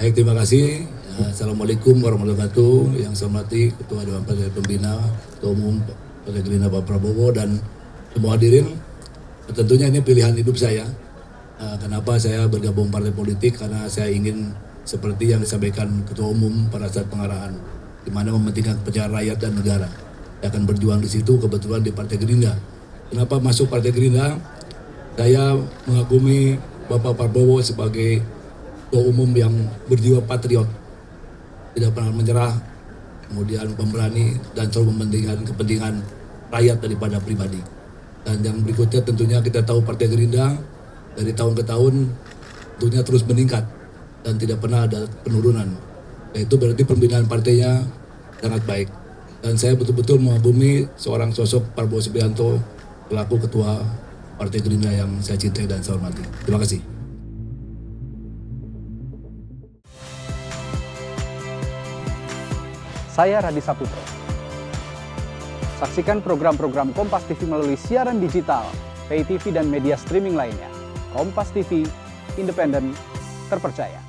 Baik, terima kasih. Assalamualaikum warahmatullahi wabarakatuh. Yang saya hormati Ketua Dewan Partai Pembina, Ketua Umum Partai Gerindra Pak Prabowo dan semua hadirin. Tentunya ini pilihan hidup saya. Kenapa saya bergabung partai politik? Karena saya ingin seperti yang disampaikan Ketua Umum pada saat pengarahan, di mana mementingkan kepentingan rakyat dan negara. Saya akan berjuang di situ, kebetulan di Partai Gerindra. Kenapa masuk Partai Gerindra? Saya mengagumi Bapak Prabowo sebagai Ketua Umum yang berjiwa patriot, tidak pernah menyerah, kemudian pemberani dan selalu mementingkan kepentingan rakyat daripada pribadi. Dan yang berikutnya tentunya kita tahu Partai Gerindra dari tahun ke tahun tentunya terus meningkat dan tidak pernah ada penurunan. Itu berarti pembinaan partainya sangat baik. Dan saya betul-betul mengagumi seorang sosok Prabowo Subianto selaku Ketua Partai Gerindra yang saya cintai dan saya hormati. Terima kasih. Saya Radi Saputro. Saksikan program-program Kompas TV melalui siaran digital, pay TV dan media streaming lainnya. Kompas TV, independen, terpercaya.